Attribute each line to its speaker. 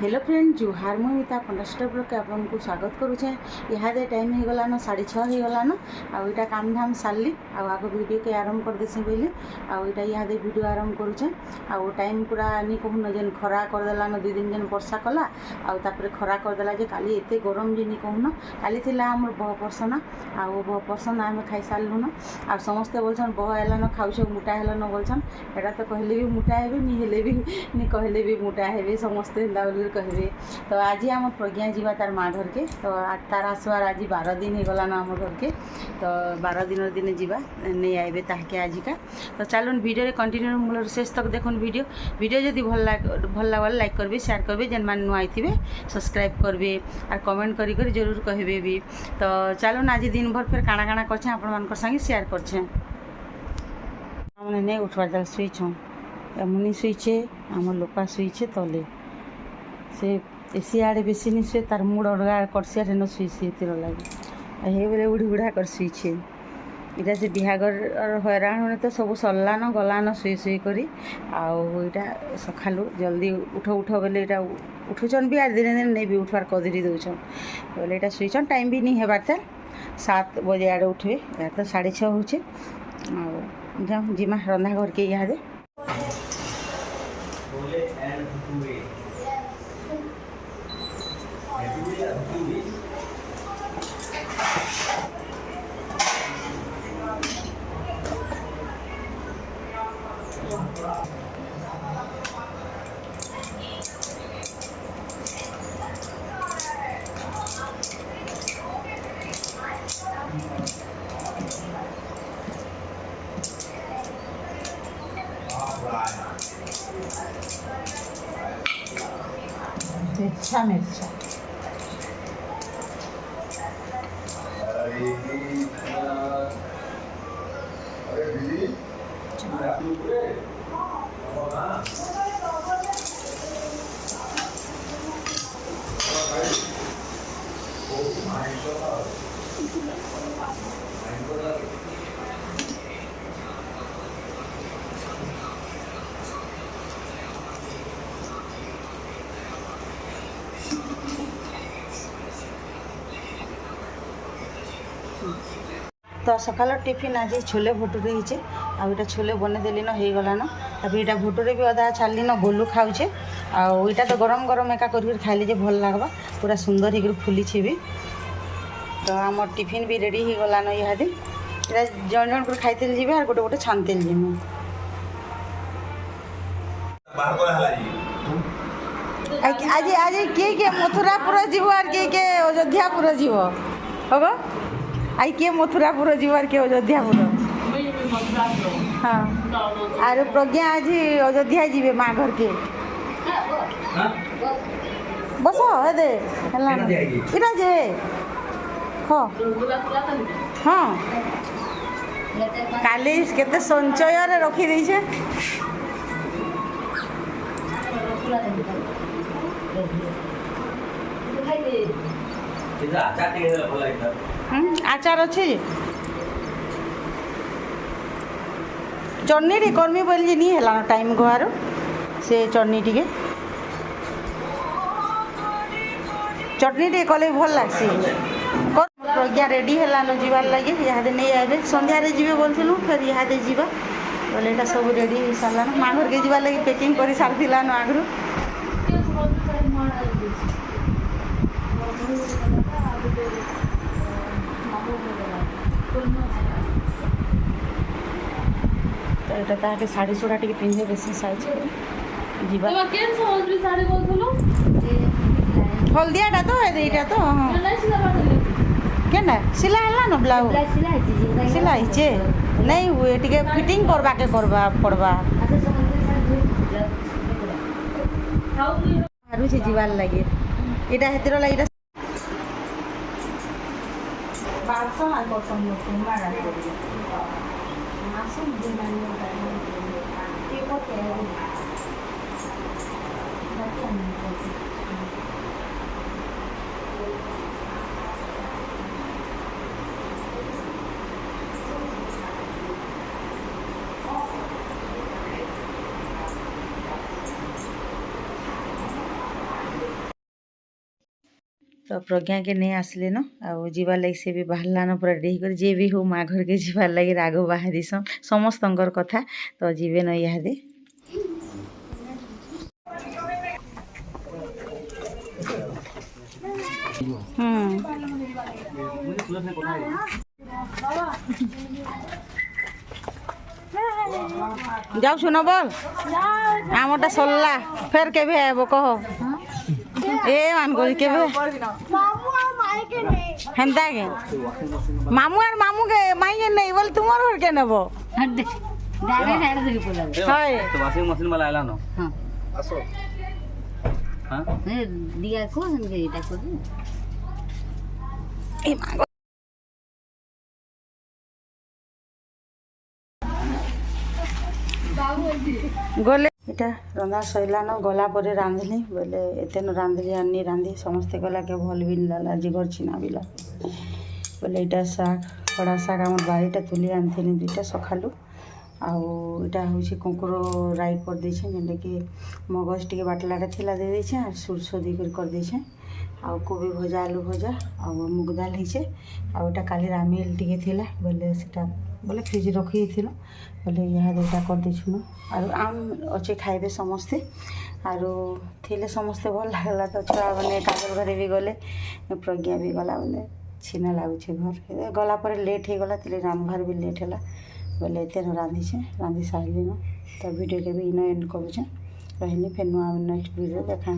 Speaker 1: Hello friend जुहार मुई मिता कंडस्टर blog के आपको स्वागत करुचे। इहादे टाइम हो गलान 6:30 हो गलान आईटा काम धाम सारली आग वीडियो के आरंभ कर देसी बोली आईटा इहादे वीडियो आरंभ करुचे। आउ टाइम पूरा नहीं कहून जेन खरा करदेलान 2 दिन जेन वर्षा कला आउे खरा करदेला जे काली एते गरम जे नहीं कहून काली थिला आम बहपरसना आउ बहपरसना आम खाई सारूँ आ समस्ते बोलछन बह एलान खाऊछ मोटा हेलान बोलछन एटा तो कहले भी मोटा हेबे नहीं हेले भी नहीं कहले भी मोटा हेबे समस्ते कहबे। तो आज आम प्रज्ञा जीवा तार माँ घर के तो तार आसवार आज 12 दिन हो गलान आम घर के तो 12 दिन दिन जीवा नहीं आइबे ताके आज का। तो चलुन वीडियो रे कंटिन्यू मूल शेष तक देखुन वीडियो जदि भल लगे लाइक करबे शेयर करबे जेन मान नुआ आइथिबे सब्सक्राइब करबे और कमेंट करी जरूर कहबे भी। तो चलुन आज दिन भर फिर काଣା काଣା करछे आपण मान संगे शेयर करछे। हमने नहीं उठवार जाल सुईछूँ मुनि सुईछे आम लोपा सुईछे तले से एसी आड़े बेसी नहीं शुए तार मुड़ अड़गा करसिया ठेन शुई तीर लगे हे बेले उड़ी उड़ा कर शुईछे इटा से बिहागर हैरान होने तो सब सरलान गलान शुई शुई करी आईटा सकालू जल्दी उठ उठ बोले इटा उठुचन भी आर दिन दिन नहीं भी उठवार कदरी दौन बोले इटा शुईचन टाइम भी नहीं हेबार था 7 बजे आड़े उठे यार तो 6:30 होचे जाऊँ जिमा रंधा घर के इहादे मिर्चा मिर्चा तो सकाल टिफिन आज छोले भटूरे होचे आईटा छोले बनेदेली न हो गलान तब यहाँ भटूरे भी अधा छाड़ी न गोलू खाऊे आईटा तो गरम गरम एका कर खाइले जे भल लगवा पूरा सुंदर होकर फुली भी। तो आम टिफिन भी रेडी हो गलान इहादे इटा जन जन कर खाइते जी और गोटे गोटे छानते जी आज आज किए मथुरापुर जीव और किए अयोध्यापुर जीव होगा आई किए मथुरापुर जीवार के अयोध्यापुर हाँ आर प्रज्ञा आज अयोध्या जीवे माँ घर के बस दे इटा जे हाँ काली केते संचय रे रखी देछे आचार अच्छे चटनी टे कर्मी बोली नहीं है टाइम गुआर से चटनी टे चटनी टे कले भल लगसी प्रज्ञा रेडी है जीवार लगे यहाँ नहीं आए संध्यारे जीवे बोलूँ फिर यहाँ जीवा बोले यहाँ सब रेडी हो सारान माँ घर के जीवार लगे पैकिंग कर सारी आगु तो यहाँ ताके शाढ़ी सुड़ा टे पिंधे बेसी साइज हलदियाटा तो यहाँ तो केना सिला है ना ब्लाउज सिलाई नहीं हुए टे फिटिंग करवा के करवा पड़वा जीवार लगे यहाँ हेतर लगे तो प्रज्ञा के नहीं आसले न आउ जीवार लगी से भी बाहरला न पूरा रेडी कर जे भी हो माँ घर के जीवार लगी राग बाहरी समस्त कथा तो जीवे न इहादे जाऊ सुन बोल आमटा सरला फेर के आब कह ए मान कर के हेन्ता के मामू और मामू के माई के नहीं बोल तुम्हार घर के नेबो
Speaker 2: वाशिंग मशीन वाला आला न
Speaker 3: हां
Speaker 2: असो हां
Speaker 3: दिया को संगे इटा को
Speaker 1: ए मां गले इटा रंधा सैलान गला पर रांधली बोले एतेन रांधली आनी रांधि समस्ते गला के भल भी लाला जिगर छिना बिला बोले इटा शाग खड़ा शाग आम बाड़ीटा तुली आनी दुईटा सखालु आटा हूँ कुकुर राई कर देछे जेनटा कि मगज टी बाटलाटा थिला दे देछे और सोरसो देकर देछे आउ कोबी भजा आलू भजा आ मुग दाल होइछे आटा काली रामेल टी थिला बोले सेटा बोले फ्रिज रखी थी बोले यहाँ दुटा कर देछुन और आम अच्छे खाइबे समस्ते आरो थिले समस्ते भल लागला तो छुआ मैंने काजल घरे भी गले प्रज्ञा भी गला बोले छीना लगुचे घर गला पर लेट हो गला तिले रांधबार भी लेट है बोले एते रांधिछे रांधि सारिली न तो वीडियो के भी इन एंड करुचे रहनी फिर नुआ नेक्स्ट वीडियो देखा।